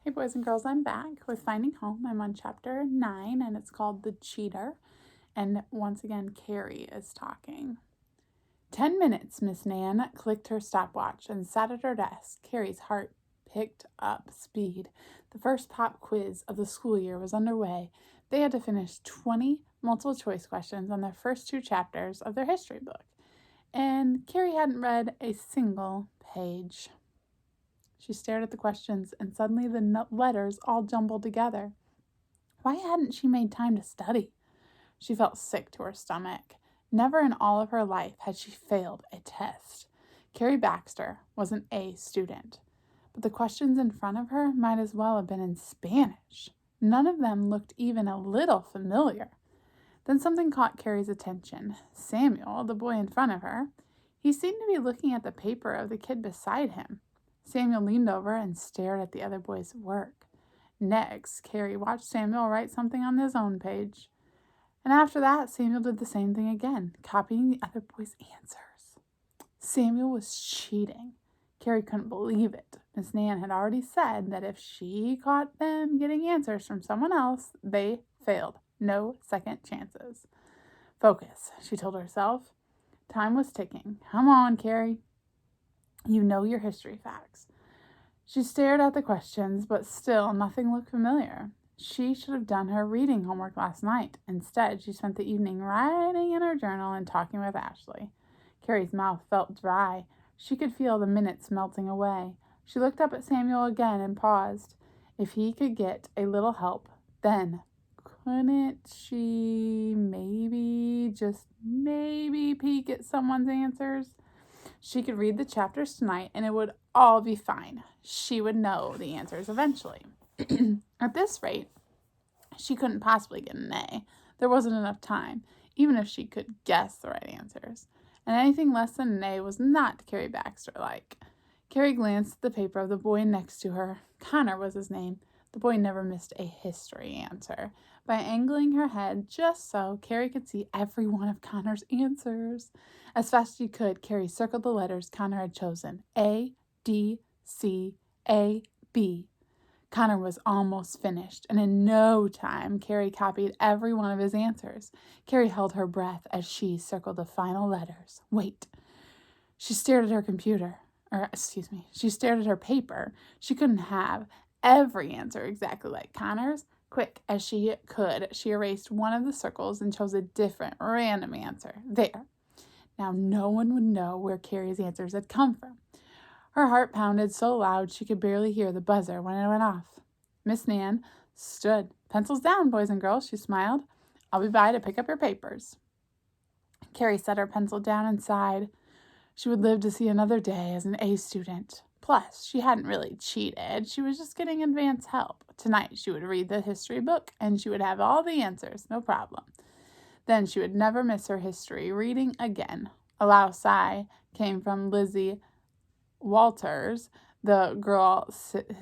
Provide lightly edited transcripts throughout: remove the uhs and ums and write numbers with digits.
Hey boys and girls, I'm back with Finding Home. I'm on chapter 9 and it's called The Cheater. And once again, Carrie is talking. 10 minutes, Miss Nan clicked her stopwatch and sat at her desk. Carrie's heart picked up speed. The first pop quiz of the school year was underway. They had to finish 20 multiple choice questions on their first 2 chapters of their history book. And Carrie hadn't read a single page. She stared at the questions, and suddenly the letters all jumbled together. Why hadn't she made time to study? She felt sick to her stomach. Never in all of her life had she failed a test. Carrie Baxter was an A student, but the questions in front of her might as well have been in Spanish. None of them looked even a little familiar. Then something caught Carrie's attention. Samuel, the boy in front of her, he seemed to be looking at the paper of the kid beside him. Samuel leaned over and stared at the other boy's work. Next, Carrie watched Samuel write something on his own page. And after that, Samuel did the same thing again, copying the other boy's answers. Samuel was cheating. Carrie couldn't believe it. Miss Nan had already said that if she caught them getting answers from someone else, they failed. No second chances. Focus, she told herself. Time was ticking. Come on, Carrie. You know your history facts. She stared at the questions, but still nothing looked familiar. She should have done her reading homework last night. Instead, she spent the evening writing in her journal and talking with Ashley. Carrie's mouth felt dry. She could feel the minutes melting away. She looked up at Samuel again and paused. If he could get a little help, then couldn't she just maybe peek at someone's answers? She could read the chapters tonight and it would all be fine. She would know the answers eventually. At this rate, she couldn't possibly get an A. There wasn't enough time, even if she could guess the right answers. And anything less than an A was not Carrie Baxter-like. Carrie glanced at the paper of the boy next to her. Connor was his name. The boy never missed a history answer. By angling her head just so, Carrie could see every one of Connor's answers. As fast as she could, Carrie circled the letters Connor had chosen. A, D, C, A, B. Connor was almost finished, and in no time, Carrie copied every one of his answers. Carrie held her breath as she circled the final letters. Wait. She stared at her She stared at her paper. She couldn't have every answer exactly like Connor's. Quick as she could, she erased one of the circles and chose a different, random answer. There. Now no one would know where Carrie's answers had come from. Her heart pounded so loud she could barely hear the buzzer when it went off. Miss Nan stood. Pencils down, boys and girls, she smiled. I'll be by to pick up your papers. Carrie set her pencil down and sighed. She would live to see another day as an A student. Plus, she hadn't really cheated. She was just getting advance help. Tonight, she would read the history book, and she would have all the answers, no problem. Then she would never miss her history reading again. A loud sigh came from Lizzie Walters, the girl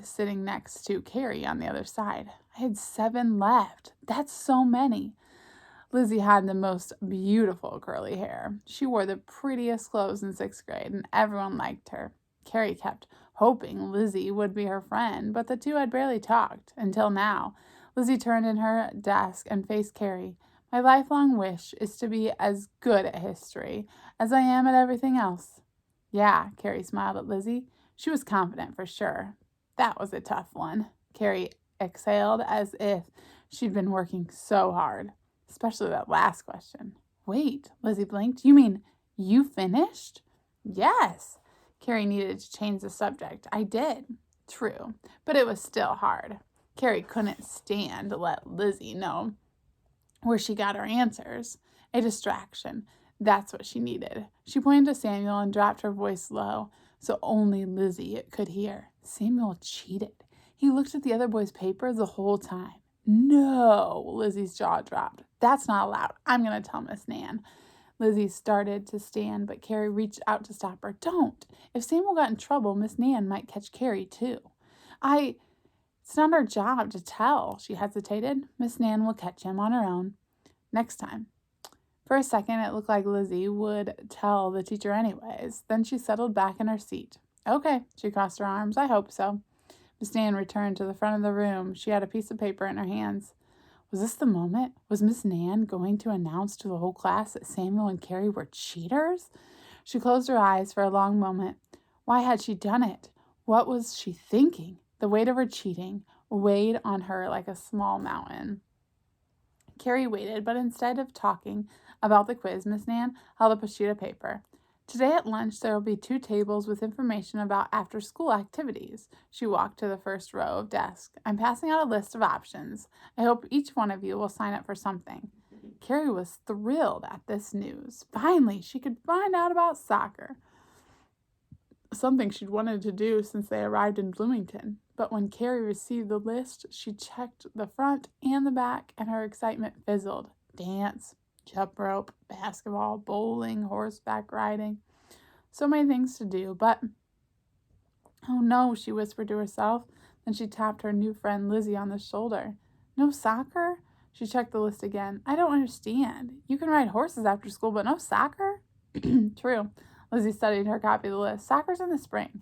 sitting next to Carrie on the other side. I had 7 left. That's so many. Lizzie had the most beautiful curly hair. She wore the prettiest clothes in 6th grade, and everyone liked her. Carrie kept hoping Lizzie would be her friend, but the two had barely talked, until now. Lizzie turned in her desk and faced Carrie. My lifelong wish is to be as good at history as I am at everything else. Yeah, Carrie smiled at Lizzie. She was confident for sure. That was a tough one. Carrie exhaled as if she'd been working so hard. Especially that last question. Wait, Lizzie blinked. You mean you finished? Yes. Carrie needed to change the subject. I did. True, but it was still hard. Carrie couldn't stand to let Lizzie know where she got her answers. A distraction. That's what she needed. She pointed to Samuel and dropped her voice low so only Lizzie could hear. Samuel cheated. He looked at the other boy's paper the whole time. No, Lizzie's jaw dropped. That's not allowed. I'm going to tell Miss Nan. Lizzie started to stand, but Carrie reached out to stop her. Don't. If Samuel got in trouble, Miss Nan might catch Carrie too. It's not our job to tell, she hesitated. Miss Nan will catch him on her own. Next time. For a second, it looked like Lizzie would tell the teacher anyways. Then she settled back in her seat. Okay, she crossed her arms. I hope so. Miss Nan returned to the front of the room. She had a piece of paper in her hands. Was this the moment? Was Miss Nan going to announce to the whole class that Samuel and Carrie were cheaters? She closed her eyes for a long moment. Why had she done it? What was she thinking? The weight of her cheating weighed on her like a small mountain. Carrie waited, but instead of talking about the quiz, Miss Nan held up a sheet of paper. Today at lunch, there will be 2 tables with information about after-school activities. She walked to the first row of desks. I'm passing out a list of options. I hope each one of you will sign up for something. Carrie was thrilled at this news. Finally, she could find out about soccer, something she'd wanted to do since they arrived in Bloomington. But when Carrie received the list, she checked the front and the back, and her excitement fizzled. Dance, jump rope, basketball, bowling, horseback riding. So many things to do, but oh no, she whispered to herself. Then she tapped her new friend Lizzie on the shoulder. No soccer? She checked the list again. I don't understand. You can ride horses after school, but no soccer? True. Lizzie studied her copy of the list. Soccer's in the spring.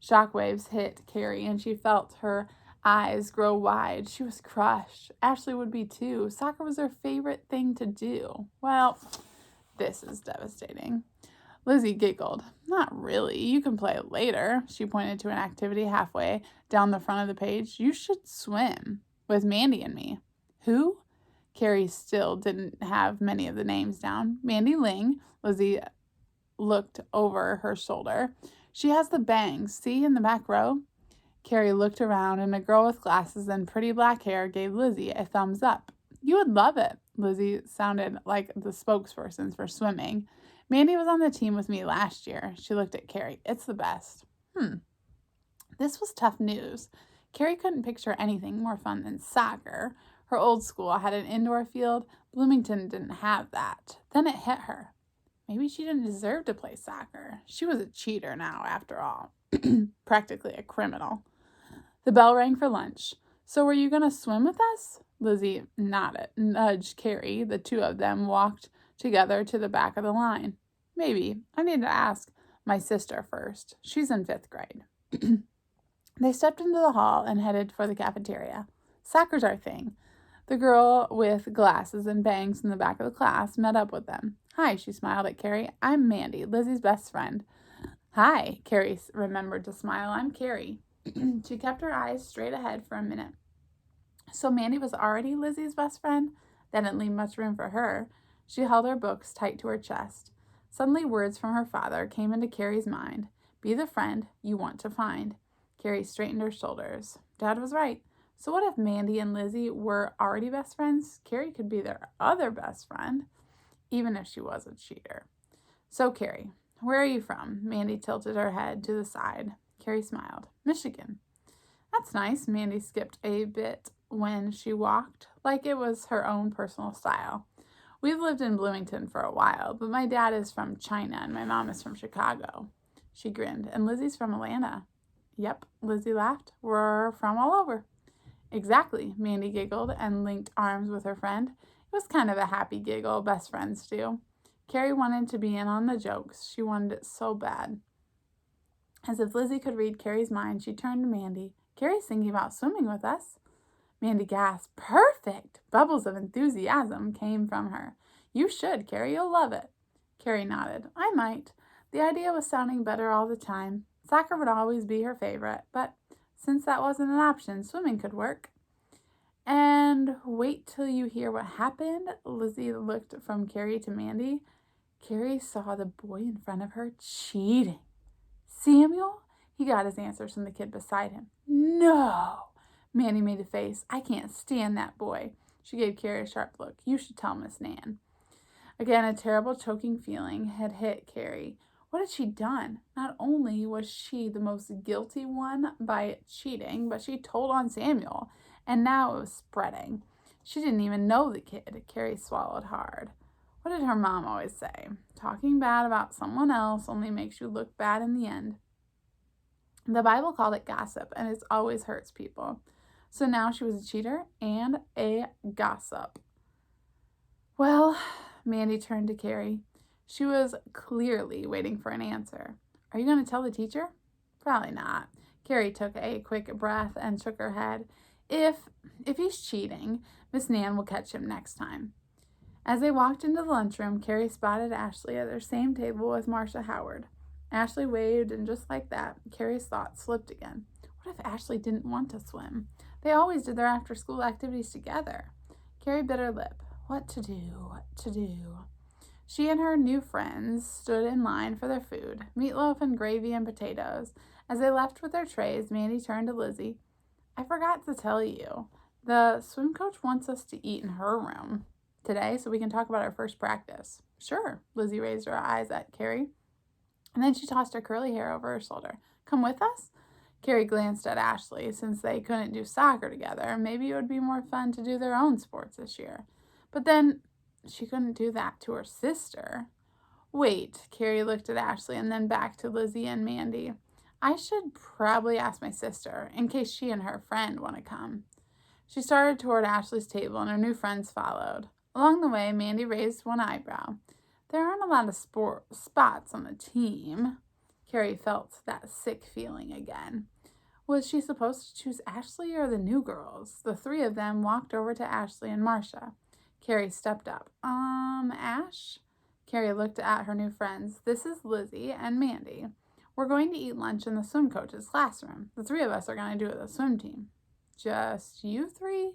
Shockwaves hit Carrie, and she felt her eyes grow wide. She was crushed. Ashley would be too. Soccer was her favorite thing to do. Well, this is devastating. Lizzie giggled. Not really. You can play it later. She pointed to an activity halfway down the front of the page. You should swim with Mandy and me. Who? Carrie still didn't have many of the names down. Mandy Ling. Lizzie looked over her shoulder. She has the bangs. See in the back row? Carrie looked around, and a girl with glasses and pretty black hair gave Lizzie a thumbs up. You would love it. Lizzie sounded like the spokesperson for swimming. Mandy was on the team with me last year. She looked at Carrie. It's the best. This was tough news. Carrie couldn't picture anything more fun than soccer. Her old school had an indoor field. Bloomington didn't have that. Then it hit her. Maybe she didn't deserve to play soccer. She was a cheater now, after all. Practically a criminal. The bell rang for lunch. So were you going to swim with us? Lizzie nodded, nudged Carrie. The 2 of them walked together to the back of the line. Maybe. I need to ask my sister first. She's in 5th grade. They stepped into the hall and headed for the cafeteria. Soccer's our thing. The girl with glasses and bangs in the back of the class met up with them. Hi, she smiled at Carrie. I'm Mandy, Lizzie's best friend. Hi, Carrie remembered to smile. I'm Carrie. She kept her eyes straight ahead for a minute. So Mandy was already Lizzie's best friend? That didn't leave much room for her. She held her books tight to her chest. Suddenly words from her father came into Carrie's mind. Be the friend you want to find. Carrie straightened her shoulders. Dad was right. So what if Mandy and Lizzie were already best friends? Carrie could be their other best friend, even if she was a cheater. So Carrie, where are you from? Mandy tilted her head to the side. Carrie smiled. Michigan. That's nice. Mandy skipped a bit when she walked, like it was her own personal style. We've lived in Bloomington for a while, but my dad is from China and my mom is from Chicago. She grinned. And Lizzie's from Atlanta. Yep, Lizzie laughed. We're from all over. Exactly, Mandy giggled and linked arms with her friend. It was kind of a happy giggle best friends do. Carrie wanted to be in on the jokes. She wanted it so bad. As if Lizzie could read Carrie's mind, she turned to Mandy. Carrie's thinking about swimming with us. Mandy gasped. Perfect! Bubbles of enthusiasm came from her. You should, Carrie. You'll love it. Carrie nodded. I might. The idea was sounding better all the time. Soccer would always be her favorite, but since that wasn't an option, swimming could work. And wait till you hear what happened. Lizzie looked from Carrie to Mandy. Carrie saw the boy in front of her cheating. Samuel? He got his answers from the kid beside him. No! Mandy made a face. I can't stand that boy. She gave Carrie a sharp look. You should tell Miss Nan. Again, a terrible choking feeling had hit Carrie. What had she done? Not only was she the most guilty one by cheating, but she told on Samuel, and now it was spreading. She didn't even know the kid. Carrie swallowed hard. What did her mom always say? Talking bad about someone else only makes you look bad in the end. The Bible called it gossip, and it always hurts people. So now she was a cheater and a gossip. Well, Mandy turned to Carrie. She was clearly waiting for an answer. Are you going to tell the teacher? Probably not. Carrie took a quick breath and shook her head. If he's cheating, Miss Nan will catch him next time. As they walked into the lunchroom, Carrie spotted Ashley at their same table with Marcia Howard. Ashley waved, and just like that, Carrie's thoughts slipped again. What if Ashley didn't want to swim? They always did their after-school activities together. Carrie bit her lip. What to do? What to do? She and her new friends stood in line for their food, meatloaf and gravy and potatoes. As they left with their trays, Mandy turned to Lizzie. I forgot to tell you, the swim coach wants us to eat in her room today so we can talk about our first practice. Sure, Lizzie raised her eyes at Carrie, and then she tossed her curly hair over her shoulder. Come with us? Carrie glanced at Ashley. Since they couldn't do soccer together, maybe it would be more fun to do their own sports this year. But then she couldn't do that to her sister. Wait, Carrie looked at Ashley and then back to Lizzie and Mandy. I should probably ask my sister in case she and her friend want to come. She started toward Ashley's table and her new friends followed. Along the way, Mandy raised one eyebrow. There aren't a lot of spots on the team. Carrie felt that sick feeling again. Was she supposed to choose Ashley or the new girls? The three of them walked over to Ashley and Marcia. Carrie stepped up. Ash? Carrie looked at her new friends. This is Lizzie and Mandy. We're going to eat lunch in the swim coach's classroom. The three of us are going to do it with the swim team. Just you three?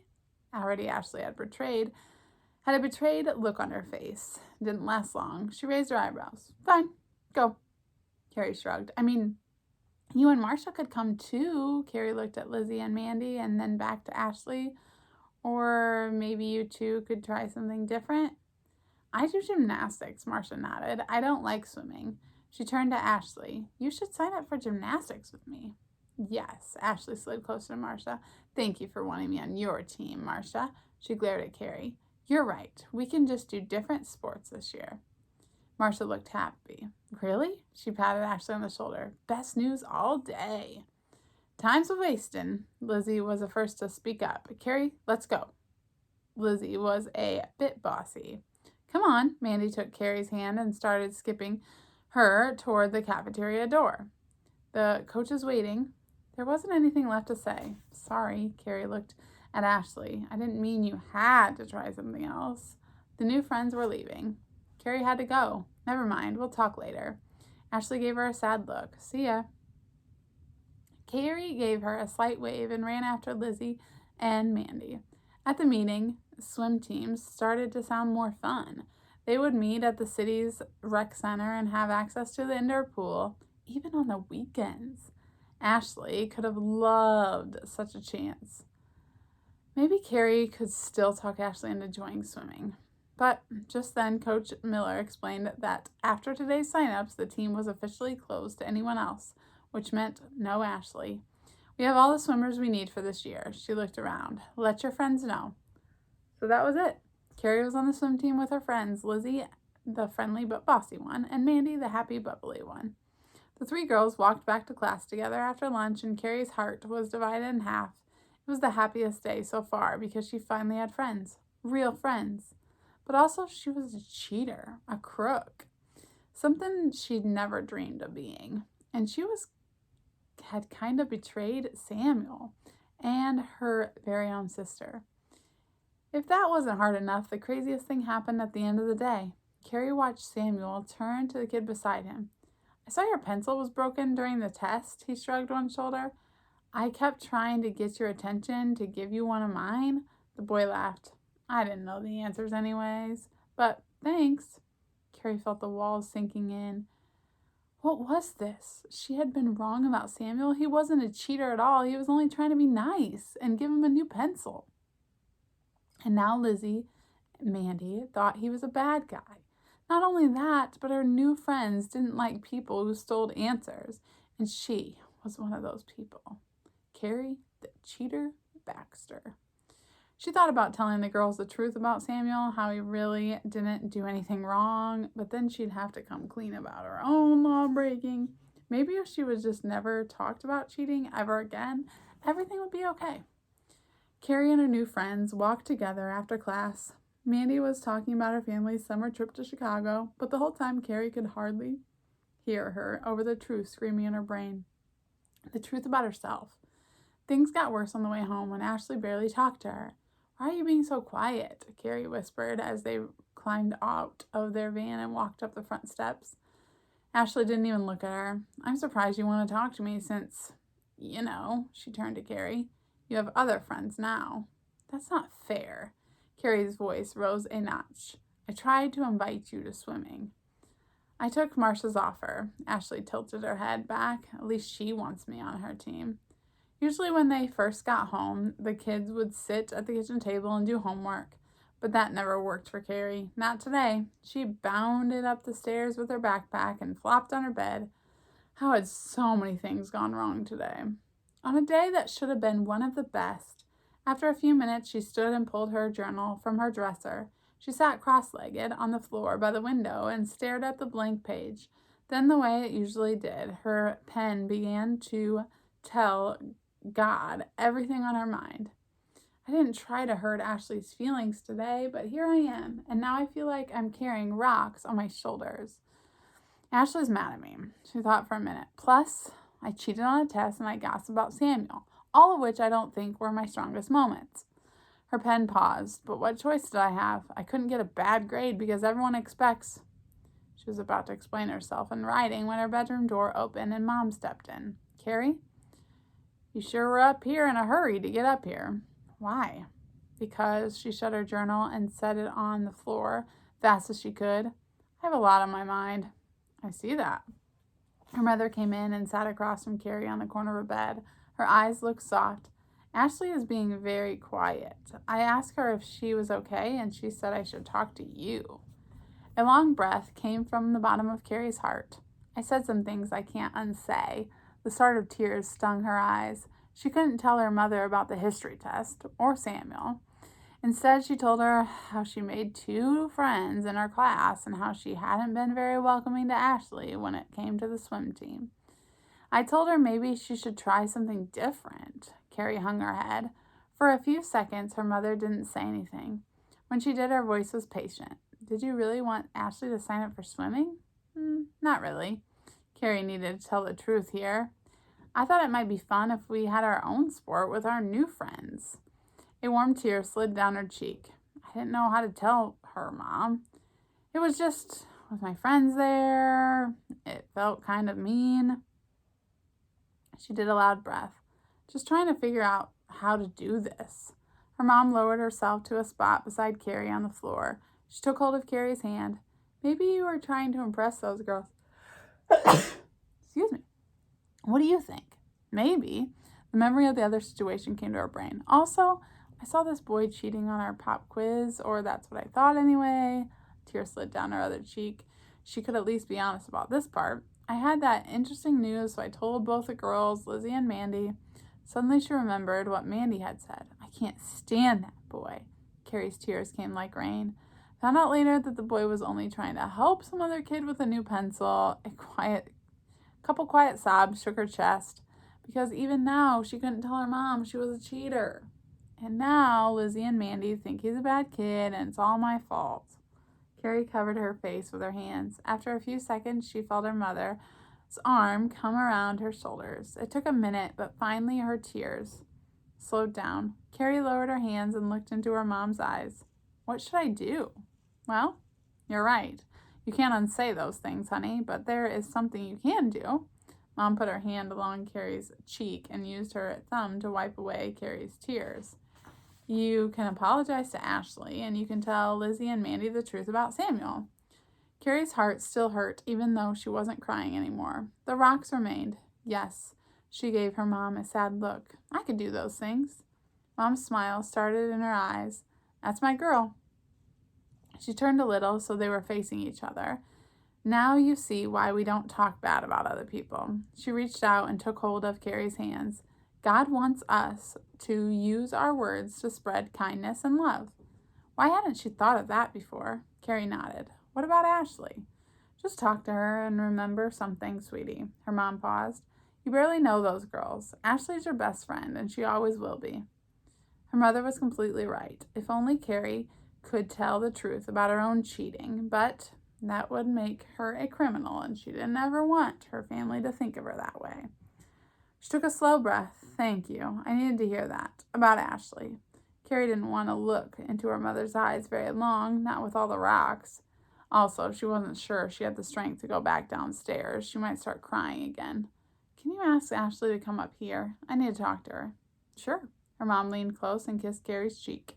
Already Ashley had a betrayed look on her face. Didn't last long. She raised her eyebrows. Fine, go. Carrie shrugged. I mean, you and Marcia could come too. Carrie looked at Lizzie and Mandy and then back to Ashley. Or maybe you two could try something different. I do gymnastics, Marcia nodded. I don't like swimming. She turned to Ashley. You should sign up for gymnastics with me. Yes, Ashley slid closer to Marcia. Thank you for wanting me on your team, Marcia. She glared at Carrie. You're right. We can just do different sports this year. Marcia looked happy. Really? She patted Ashley on the shoulder. Best news all day. Time's a-wastin'. Lizzie was the first to speak up. Carrie, let's go. Lizzie was a bit bossy. Come on. Mandy took Carrie's hand and started skipping her toward the cafeteria door. The coach is waiting. There wasn't anything left to say. Sorry, Carrie looked at Ashley. I didn't mean you had to try something else. The new friends were leaving. Carrie had to go. Never mind, we'll talk later. Ashley gave her a sad look. See ya. Carrie gave her a slight wave and ran after Lizzie and Mandy. At the meeting, swim teams started to sound more fun. They would meet at the city's rec center and have access to the indoor pool, even on the weekends. Ashley could have loved such a chance. Maybe Carrie could still talk Ashley into joining swimming. But just then, Coach Miller explained that after today's sign-ups, the team was officially closed to anyone else, which meant no Ashley. We have all the swimmers we need for this year. She looked around. Let your friends know. So that was it. Carrie was on the swim team with her friends, Lizzie, the friendly but bossy one, and Mandy, the happy, bubbly one. The three girls walked back to class together after lunch, and Carrie's heart was divided in half. It was the happiest day so far because she finally had friends, real friends. But also she was a cheater, a crook, something she'd never dreamed of being. And she had kind of betrayed Samuel and her very own sister. If that wasn't hard enough, the craziest thing happened at the end of the day. Carrie watched Samuel turn to the kid beside him. I saw your pencil was broken during the test, he shrugged one shoulder. I kept trying to get your attention to give you one of mine. The boy laughed. I didn't know the answers anyways, but thanks. Carrie felt the walls sinking in. What was this? She had been wrong about Samuel. He wasn't a cheater at all. He was only trying to be nice and give him a new pencil. And now Lizzie, Mandy, thought he was a bad guy. Not only that, but her new friends didn't like people who stole answers, and she was one of those people. Carrie, the cheater Baxter. She thought about telling the girls the truth about Samuel, how he really didn't do anything wrong, but then she'd have to come clean about her own law breaking. Maybe if she was just never talked about cheating ever again, everything would be okay. Carrie and her new friends walked together after class. Mandy was talking about her family's summer trip to Chicago, but the whole time Carrie could hardly hear her over the truth screaming in her brain. the truth about herself. Things got worse on the way home when Ashley barely talked to her. "Why are you being so quiet?" Carrie whispered as they climbed out of their van and walked up the front steps. Ashley didn't even look at her. "I'm surprised you want to talk to me since, she turned to Carrie. "You have other friends now." "That's not fair." Carrie's voice rose a notch. "I tried to invite you to swimming." "I took Marcia's offer." Ashley tilted her head back. "At least she wants me on her team." Usually when they first got home, the kids would sit at the kitchen table and do homework. But that never worked for Carrie. Not today. She bounded up the stairs with her backpack and flopped on her bed. How had so many things gone wrong today? On a day that should have been one of the best, after a few minutes she stood and pulled her journal from her dresser. She sat cross-legged on the floor by the window and stared at the blank page. Then, the way it usually did, her pen began to tell God everything on her mind. "I didn't try to hurt Ashley's feelings today, but here I am, and now I feel like I'm carrying rocks on my shoulders. Ashley's mad at me," she thought for a minute. "Plus, I cheated on a test and I gossiped about Samuel, all of which I don't think were my strongest moments." Her pen paused. But what choice did I have? I couldn't get a bad grade because everyone expects... She was about to explain herself in writing when her bedroom door opened and Mom stepped in. "Carrie? You sure were up here in a hurry to get up here." "Why?" "Because," she shut her journal and set it on the floor fast as she could, "I have a lot on my mind." "I see that." Her mother came in and sat across from Carrie on the corner of her bed. Her eyes looked soft. "Ashley is being very quiet. I asked her if she was okay, and she said I should talk to you." A long breath came from the bottom of Carrie's heart. "I said some things I can't unsay." The start of tears stung her eyes. She couldn't tell her mother about the history test, or Samuel. Instead, she told her how she made 2 friends in her class and how she hadn't been very welcoming to Ashley when it came to the swim team. "I told her maybe she should try something different." Carrie hung her head. For a few seconds, her mother didn't say anything. When she did, her voice was patient. "Did you really want Ashley to sign up for swimming?" Not really." Carrie needed to tell the truth here. "I thought it might be fun if we had our own sport with our new friends." A warm tear slid down her cheek. "I didn't know how to tell her, Mom. It was just with my friends there. It felt kind of mean." She did a loud breath, just trying to figure out how to do this. Her mom lowered herself to a spot beside Carrie on the floor. She took hold of Carrie's hand. "Maybe you were trying to impress those girls." Excuse me. "What do you think?" "Maybe." The memory of the other situation came to her brain. "Also, I saw this boy cheating on our pop quiz, or that's what I thought anyway." A tear slid down her other cheek. She could at least be honest about this part. "I had that interesting news, so I told both the girls, Lizzie and Mandy." Suddenly she remembered what Mandy had said. "I can't stand that boy." Carrie's tears came like rain. Found out later that the boy was only trying to help some other kid with a new pencil. A couple quiet sobs shook her chest, because even now she couldn't tell her mom she was a cheater. "And now Lizzie and Mandy think he's a bad kid and it's all my fault." Carrie covered her face with her hands. After a few seconds, she felt her mother's arm come around her shoulders. It took a minute, but finally her tears slowed down. Carrie lowered her hands and looked into her mom's eyes. "What should I do?" "Well, you're right. You can't unsay those things, honey, but there is something you can do." Mom put her hand along Carrie's cheek and used her thumb to wipe away Carrie's tears. "You can apologize to Ashley, and you can tell Lizzie and Mandy the truth about Samuel." Carrie's heart still hurt, even though she wasn't crying anymore. The rocks remained. Yes, she gave her mom a sad look. "I could do those things." Mom's smile started in her eyes. "That's my girl." She turned a little so they were facing each other. "Now you see why we don't talk bad about other people." She reached out and took hold of Carrie's hands. "God wants us to use our words to spread kindness and love." Why hadn't she thought of that before? Carrie nodded. "What about Ashley?" "Just talk to her and remember something, sweetie." Her mom paused. "You barely know those girls. Ashley's your best friend, and she always will be." Her mother was completely right. If only Carrie could tell the truth about her own cheating, but that would make her a criminal, and she didn't ever want her family to think of her that way. She took a slow breath. Thank you. I needed to hear that. About Ashley. Carrie didn't want to look into her mother's eyes very long, not with all the rocks. Also, she wasn't sure she had the strength to go back downstairs. She might start crying again. Can you ask Ashley to come up here? I need to talk to her. Sure. Her mom leaned close and kissed Carrie's cheek.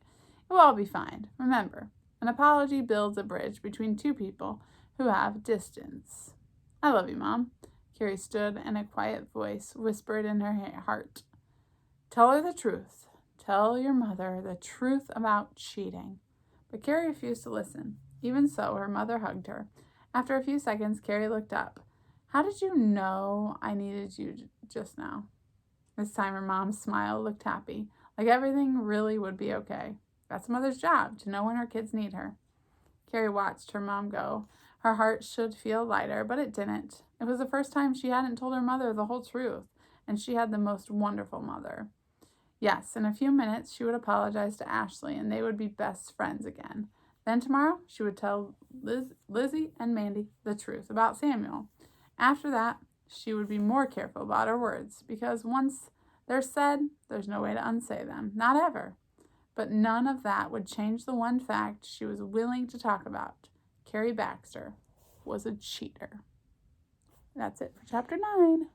It will all be fine. Remember, an apology builds a bridge between two people who have distance. I love you, Mom. Carrie stood, and a quiet voice whispered in her heart. Tell her the truth. Tell your mother the truth about cheating. But Carrie refused to listen. Even so, her mother hugged her. After a few seconds, Carrie looked up. How did you know I needed you just now? This time her mom's smile looked happy, like everything really would be okay. That's a mother's job, to know when her kids need her. Carrie watched her mom go. Her heart should feel lighter, but it didn't. It was the first time she hadn't told her mother the whole truth, and she had the most wonderful mother. Yes, in a few minutes she would apologize to Ashley, and they would be best friends again. Then tomorrow she would tell Lizzie and Mandy the truth about Samuel. After that, she would be more careful about her words, because once they're said, there's no way to unsay them. Not ever. But none of that would change the one fact she was willing to talk about. Carrie Baxter was a cheater. That's it for chapter 9.